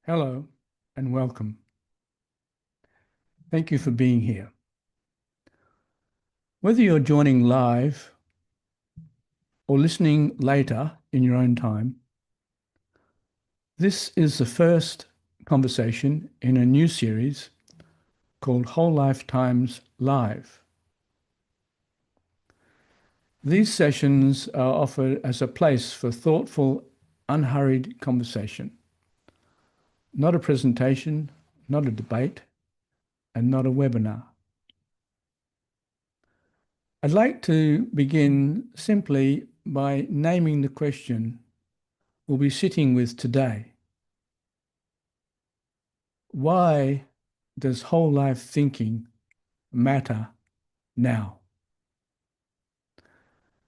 Hello and welcome. Thank you for being here. Whether you're joining live or listening later in your own time, this is the first conversation in a new series called Whole LifeTimes Live. These sessions are offered as a place for thoughtful, unhurried conversation. Not a presentation, not a debate, and not a webinar. I'd like to begin simply by naming the question we'll be sitting with today. Why does whole life thinking matter now?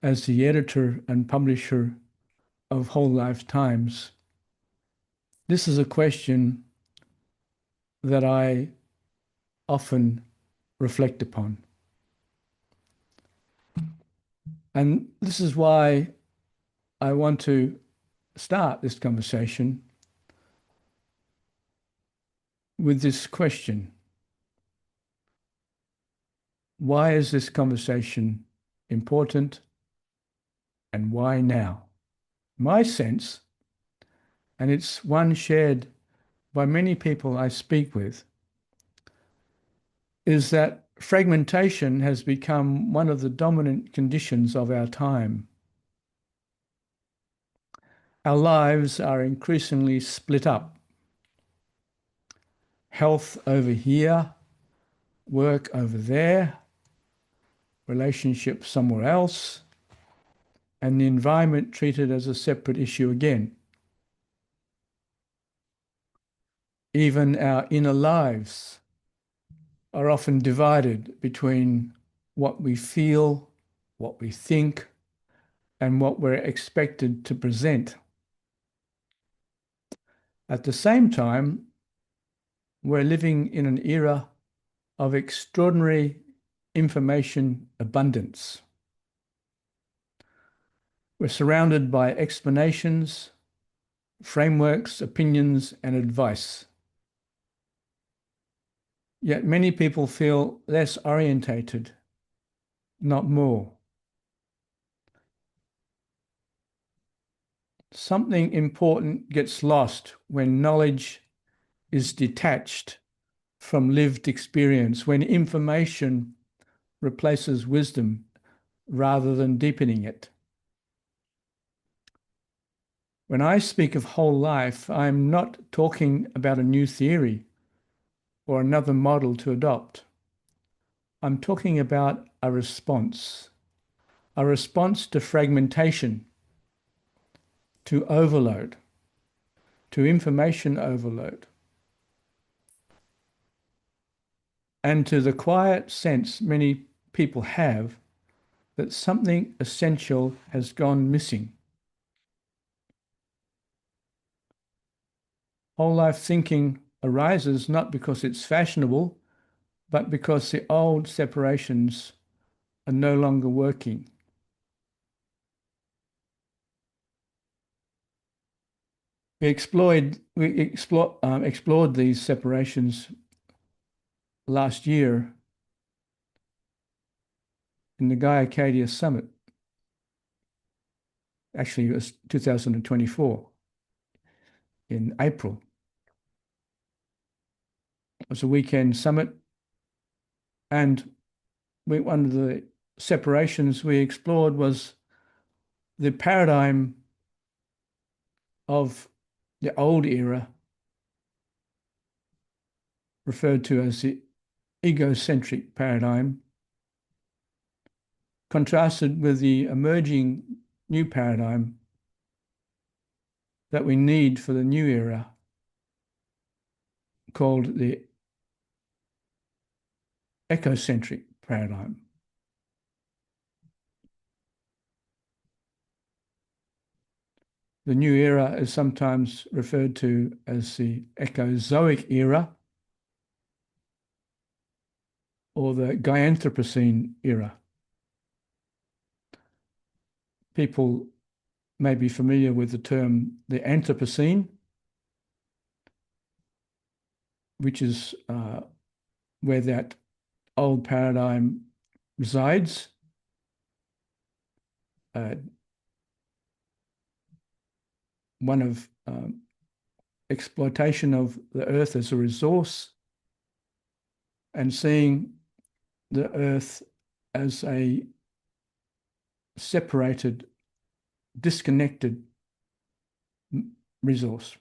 As the editor and publisher of Whole LifeTimes, this is a question that I often reflect upon. And this is why I want to start this conversation with this question. Why is this conversation important and why now? My sense, and it's one shared by many people I speak with, is that fragmentation has become one of the dominant conditions of our time. Our lives are increasingly split up. Health over here, work over there, relationships somewhere else, and the environment treated as a separate issue again. Even our inner lives are often divided between what we feel, what we think, and what we're expected to present. At the same time, we're living in an era of extraordinary information abundance. We're surrounded by explanations, frameworks, opinions, and advice. Yet many people feel less orientated, not more. Something important gets lost when knowledge is detached from lived experience, when information replaces wisdom rather than deepening it. When I speak of whole life, I'm not talking about a new theory or another model to adopt. I'm talking about a response to fragmentation, to overload, to information overload, and to the quiet sense many people have that something essential has gone missing. Whole life thinking arises not because it's fashionable, but because the old separations are no longer working. We explored these separations last year in the Gaiarcadia Summit. Actually, it was 2024 in April. It was a weekend summit, and one of the separations we explored was the paradigm of the old era, referred to as the egocentric paradigm, contrasted with the emerging new paradigm that we need for the new era, called the ecocentric paradigm. The new era is sometimes referred to as the Ecozoic era or the Gaianthropocene era. People may be familiar with the term the Anthropocene, which is where that old paradigm resides. One of exploitation of the earth as a resource and seeing the earth as a separated, disconnected resource,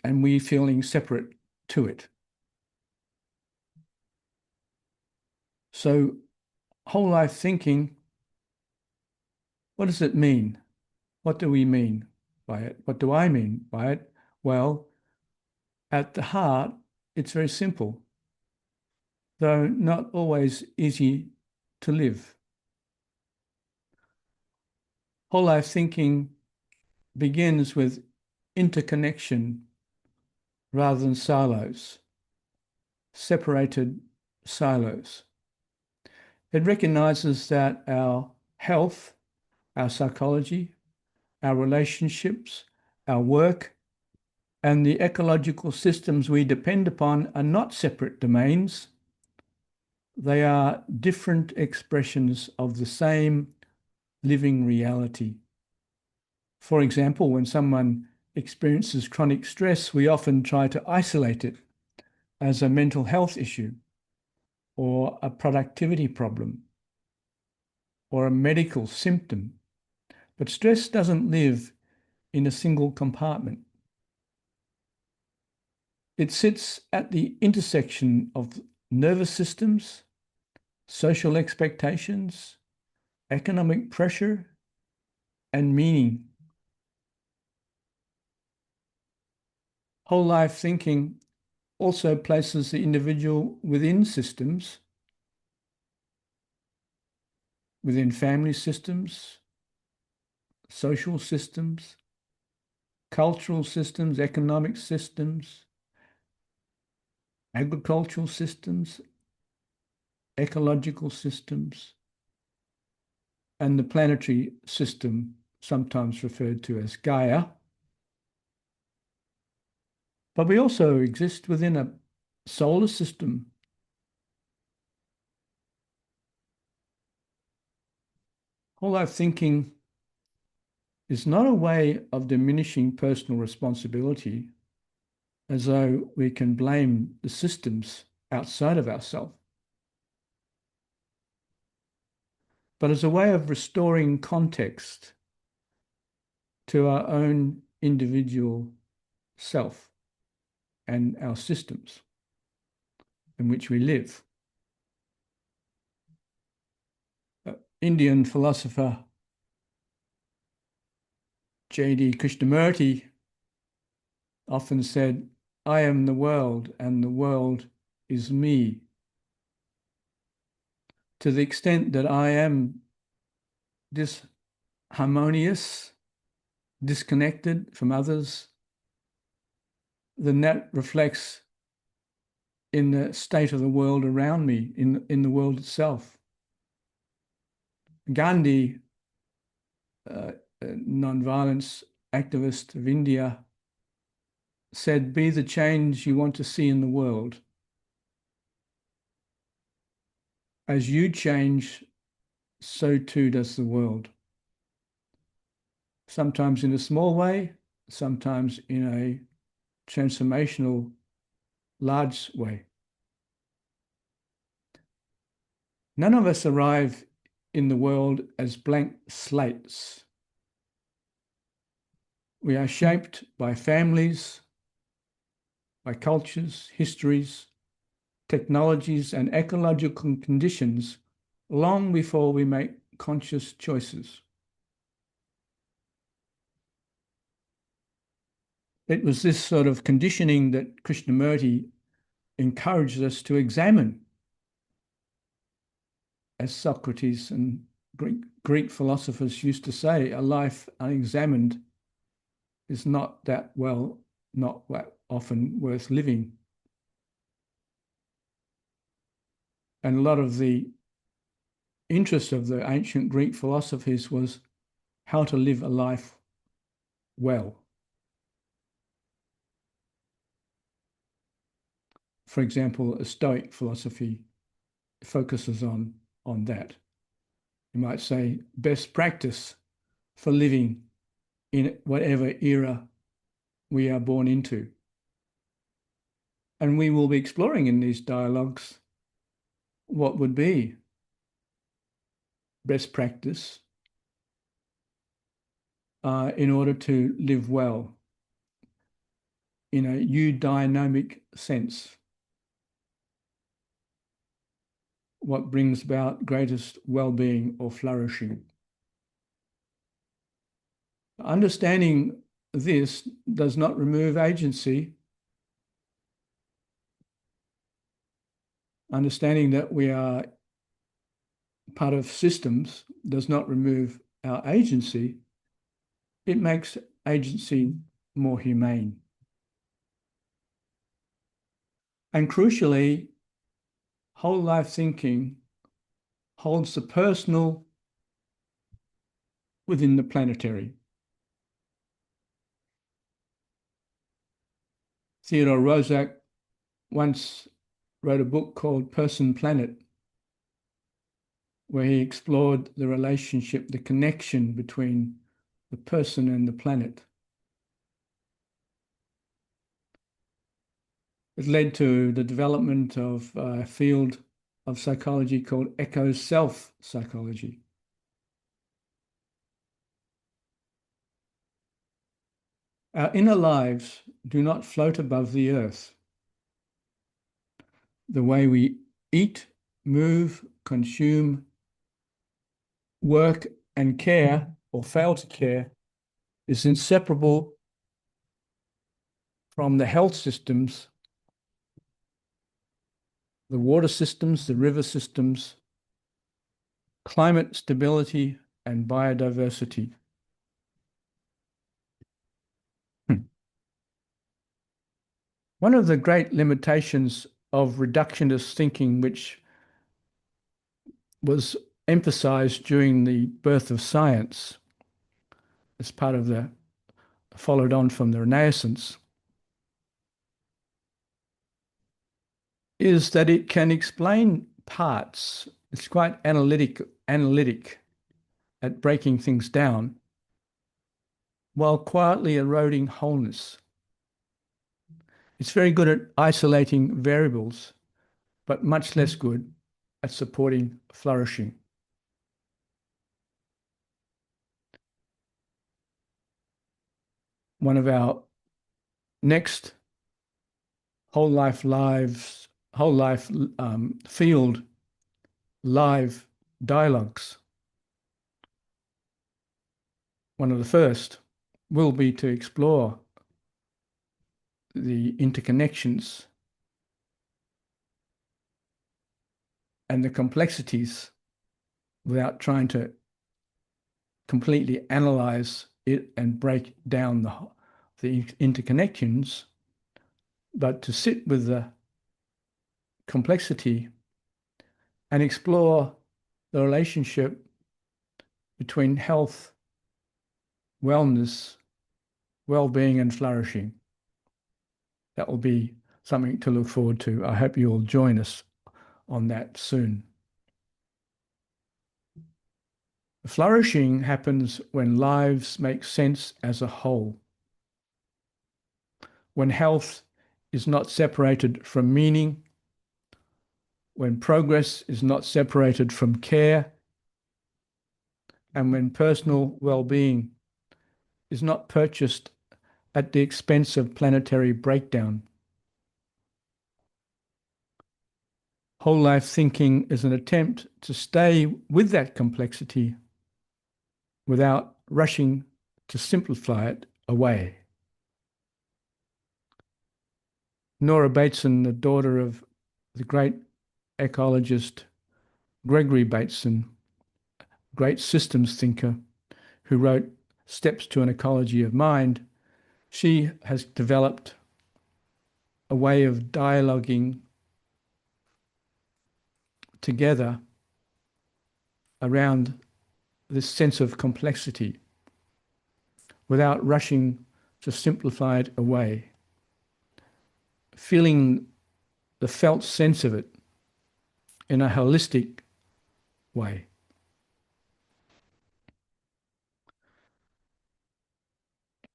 and we feeling separate to it. So whole life thinking, what does it mean? What do we mean by it? What do I mean by it? Well, at the heart, it's very simple, though not always easy to live. Whole life thinking begins with interconnection rather than silos, separated silos. It recognizes that our health, our psychology, our relationships, our work, and the ecological systems we depend upon are not separate domains. They are different expressions of the same living reality. For example, when someone experiences chronic stress, we often try to isolate it as a mental health issue or a productivity problem or a medical symptom. But stress doesn't live in a single compartment. It sits at the intersection of nervous systems, social expectations, economic pressure, and meaning. Whole life thinking also places the individual within systems, within family systems, social systems, cultural systems, economic systems, agricultural systems, ecological systems, and the planetary system, sometimes referred to as Gaia. But we also exist within a solar system. Whole life thinking is not a way of diminishing personal responsibility, as though we can blame the systems outside of ourselves, but as a way of restoring context to our own individual self and our systems in which we live. Indian philosopher J.D. Krishnamurti often said, "I am the world and the world is me." To the extent that I am disharmonious, disconnected from others, then that reflects in the state of the world around me, in the world itself. Gandhi, non-violence activist of India, said, "Be the change you want to see in the world. As you change, so too does the world." Sometimes in a small way, sometimes in a transformational, large way. None of us arrive in the world as blank slates. We are shaped by families, by cultures, histories, technologies, and ecological conditions long before we make conscious choices. It was this sort of conditioning that Krishnamurti encouraged us to examine. As Socrates and Greek philosophers used to say, a life unexamined is not that often worth living. And a lot of the interest of the ancient Greek philosophies was how to live a life well. For example, a Stoic philosophy focuses on that. You might say best practice for living in whatever era we are born into. And we will be exploring in these dialogues what would be best practice in order to live well in a eudaimonic sense. What brings about greatest well-being or flourishing. Understanding this does not remove agency. Understanding that we are part of systems does not remove our agency. It makes agency more humane. And crucially, whole life thinking holds the personal within the planetary. Theodore Roszak once wrote a book called Person Planet, where he explored the relationship, the connection between the person and the planet. It led to the development of a field of psychology called eco-self psychology. Our inner lives do not float above the earth. The way we eat, move, consume, work, and care, or fail to care, is inseparable from the health systems, the water systems, the river systems, climate stability, and biodiversity. One of the great limitations of reductionist thinking, which was emphasized during the birth of science as part of the followed on from the Renaissance, is that it can explain parts. It's quite analytic at breaking things down while quietly eroding wholeness. It's very good at isolating variables, but much less good at supporting flourishing. One of our next whole life field live dialogues, one of the first will be to explore the interconnections and the complexities without trying to completely analyze it and break down the interconnections, but to sit with the complexity and explore the relationship between health, wellness, well-being, and flourishing. That will be something to look forward to. I hope you'll join us on that soon. Flourishing happens when lives make sense as a whole, when health is not separated from meaning, when progress is not separated from care, and when personal well-being is not purchased at the expense of planetary breakdown. Whole life thinking is an attempt to stay with that complexity without rushing to simplify it away. Nora Bateson, the daughter of the great ecologist Gregory Bateson, great systems thinker who wrote Steps to an Ecology of Mind, she has developed a way of dialoguing together around this sense of complexity without rushing to simplify it away. Feeling the felt sense of it in a holistic way.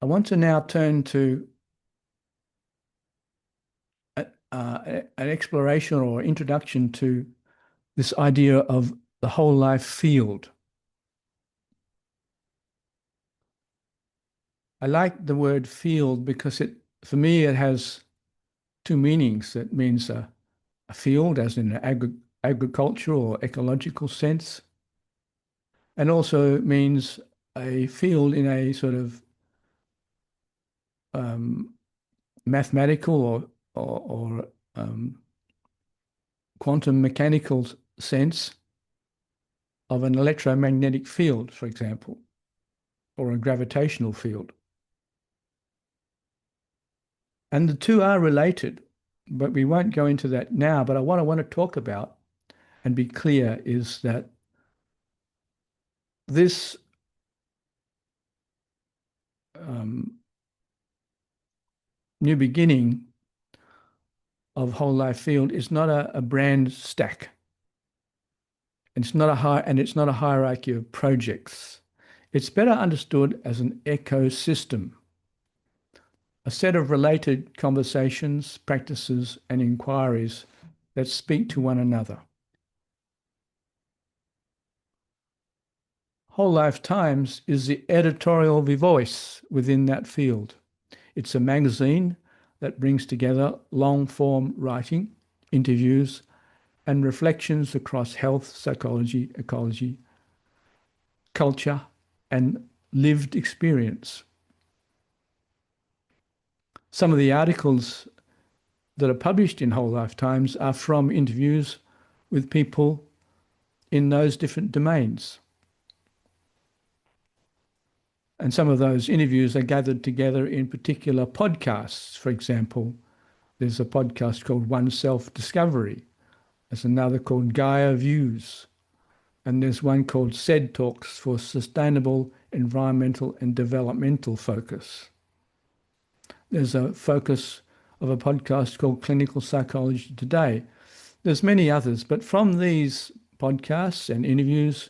I want to now turn to an exploration or introduction to this idea of the whole life field. I like the word field because for me, it has two meanings. It means a field, as in an agricultural or ecological sense, and also means a field in a sort of mathematical or quantum mechanical sense of an electromagnetic field, for example, or a gravitational field. And the two are related, but we won't go into that now. But what I want to talk about and be clear is that this new beginning of whole life field is not a brand stack. It's not a hierarchy of projects. It's better understood as an ecosystem, a set of related conversations, practices, and inquiries that speak to one another. Whole LifeTimes is the editorial voice within that field. It's a magazine that brings together long-form writing, interviews, and reflections across health, psychology, ecology, culture, and lived experience. Some of the articles that are published in Whole LifeTimes are from interviews with people in those different domains. And some of those interviews are gathered together in particular podcasts. For example, there's a podcast called One Self-Discovery. There's another called Gaia Views. And there's one called SED Talks for Sustainable Environmental and Developmental Focus. There's a focus of a podcast called Clinical Psychology Today. There's many others, but from these podcasts and interviews,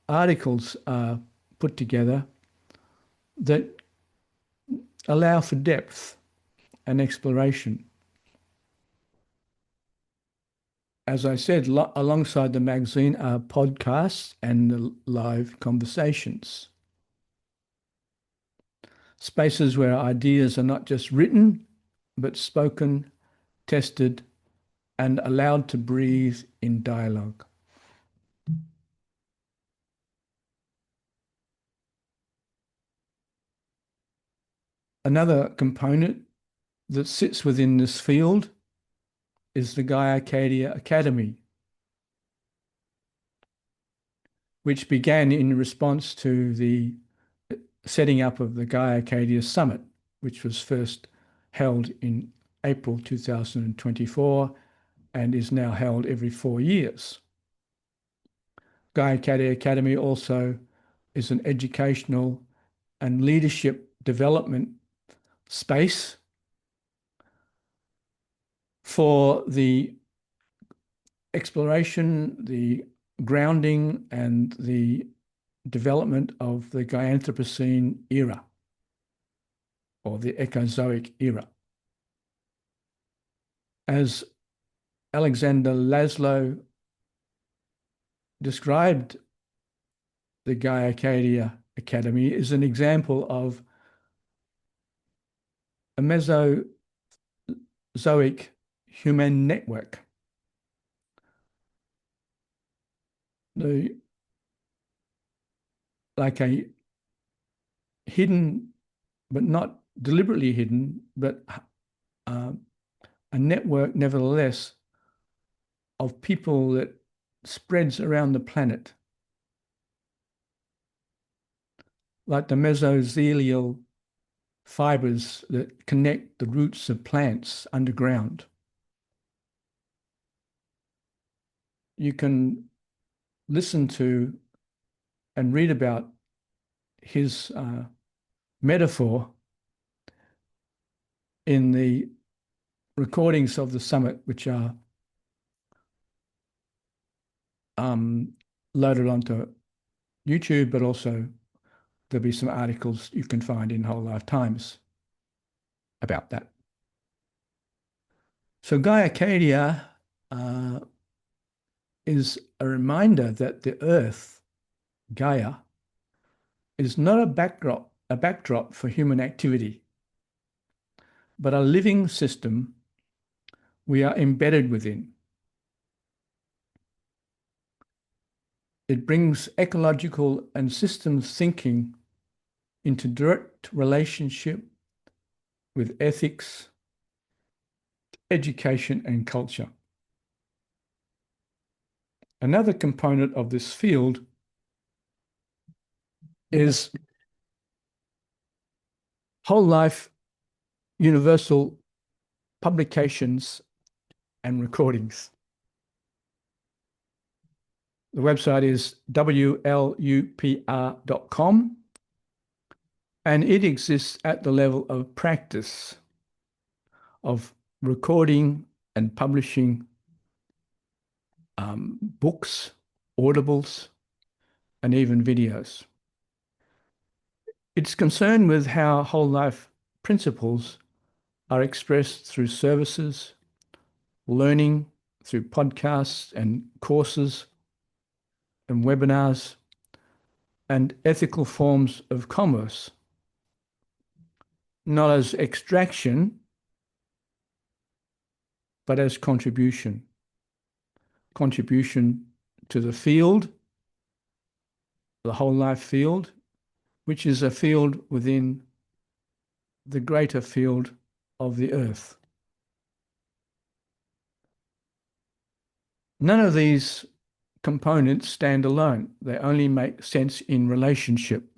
articles are put together that allow for depth and exploration. As I said, alongside the magazine are podcasts and the live conversations. Spaces where ideas are not just written, but spoken, tested, and allowed to breathe in dialogue. Another component that sits within this field is the Gaiarcadia Academy, which began in response to the setting up of the Gaiarcadia Summit, which was first held in April 2024 and is now held every 4 years. Gaiarcadia Academy also is an educational and leadership development space for the exploration, the grounding, and the development of the Gaianthropocene era or the Ecozoic era. As Alexander Laszlo described the Gaiarcadia Academy is an example of a Mesozoic human network. Like a hidden, but not deliberately hidden, but a network nevertheless of people that spreads around the planet. Like the mesothelial fibers that connect the roots of plants underground. You can listen to and read about his metaphor in the recordings of the summit, which are loaded onto YouTube, but also there'll be some articles you can find in Whole LifeTimes about that. So Gaiarcadia is a reminder that the Earth, Gaia, is not a backdrop for human activity, but a living system we are embedded within. It brings ecological and systems thinking into direct relationship with ethics, education, and culture. Another component of this field is whole life universal publications and recordings. The website is WLUPR.com, and it exists at the level of practice of recording and publishing books, audibles, and even videos. It's concerned with how whole life principles are expressed through services, learning through podcasts and courses and webinars, and ethical forms of commerce, not as extraction, but as contribution. Contribution to the field, the whole life field, which is a field within the greater field of the earth. None of these components stand alone. They only make sense in relationship.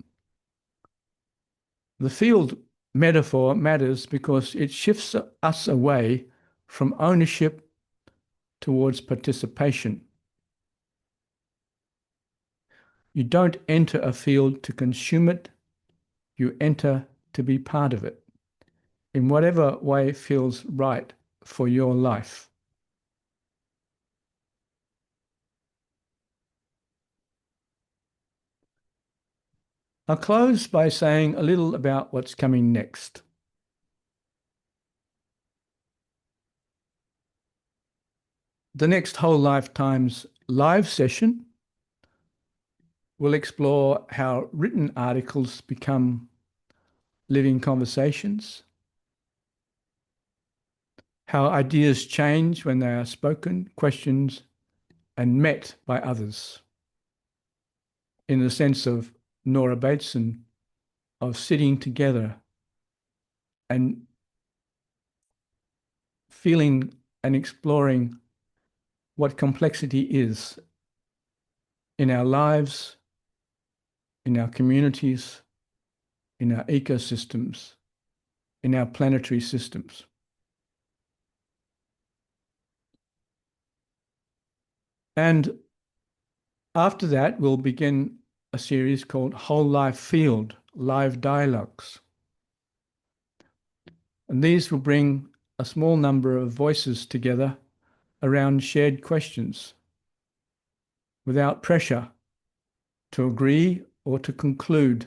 The field metaphor matters because it shifts us away from ownership towards participation. You don't enter a field to consume it, you enter to be part of it, in whatever way feels right for your life. I'll close by saying a little about what's coming next. The next Whole LifeTimes live session will explore how written articles become living conversations, how ideas change when they are spoken, questioned, and met by others, in the sense of Nora Bateson, of sitting together and feeling and exploring what complexity is in our lives, in our communities, in our ecosystems, in our planetary systems. And after that, we'll begin a series called Whole Life Field, Live Dialogues. And these will bring a small number of voices together around shared questions without pressure to agree or to conclude,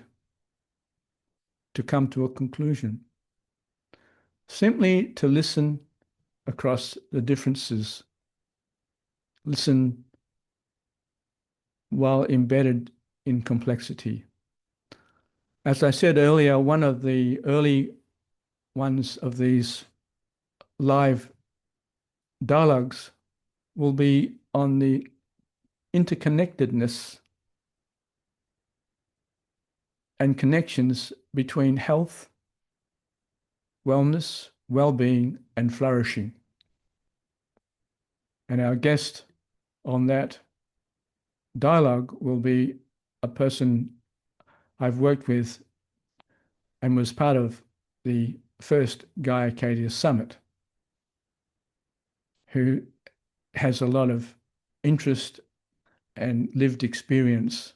to come to a conclusion. Simply to listen across the differences, listen while embedded in complexity. As I said earlier, one of the early ones of these live dialogues will be on the interconnectedness and connections between health, wellness, well-being, and flourishing. And our guest on that dialogue will be a person I've worked with and was part of the first Gaiarcadia Summit, who has a lot of interest and lived experience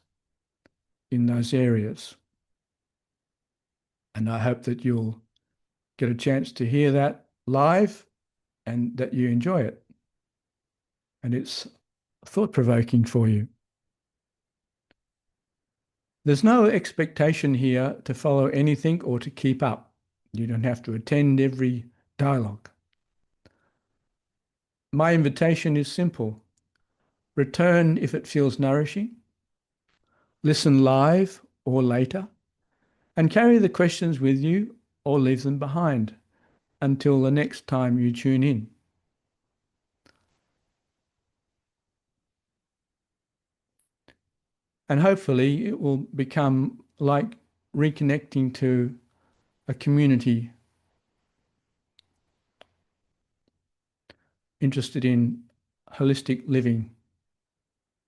in those areas. And I hope that you'll get a chance to hear that live and that you enjoy it. And it's thought-provoking for you. There's no expectation here to follow anything or to keep up. You don't have to attend every dialogue. My invitation is simple. Return if it feels nourishing. Listen live or later, and carry the questions with you or leave them behind until the next time you tune in. And hopefully it will become like reconnecting to a community interested in holistic living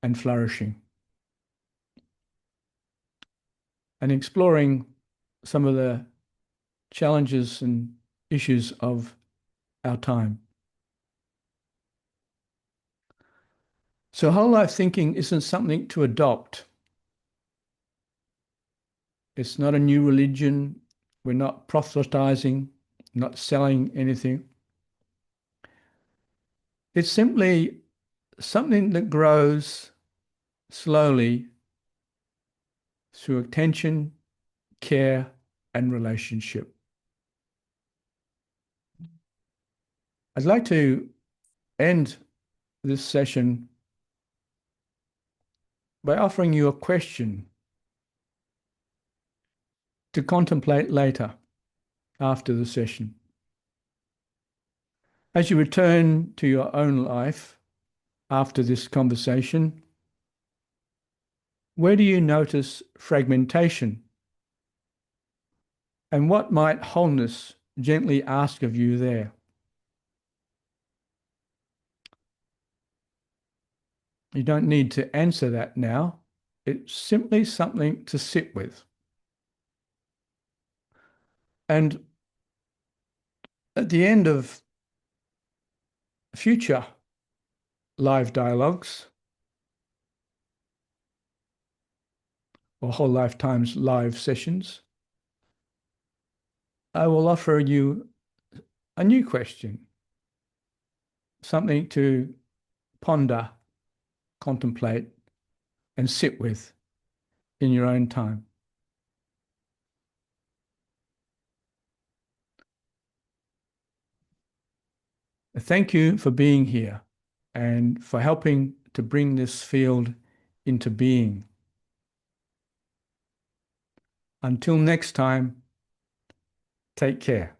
and flourishing, and exploring some of the challenges and issues of our time. So whole life thinking isn't something to adopt. It's not a new religion. We're not proselytizing, not selling anything. It's simply something that grows slowly through attention, care, and relationship. I'd like to end this session by offering you a question to contemplate later after the session. As you return to your own life after this conversation, where do you notice fragmentation? And what might wholeness gently ask of you there? You don't need to answer that now. It's simply something to sit with. And at the end of future live dialogues or whole lifetimes live sessions, I will offer you a new question, something to ponder, contemplate, and sit with in your own time. Thank you for being here and for helping to bring this field into being. Until next time, take care.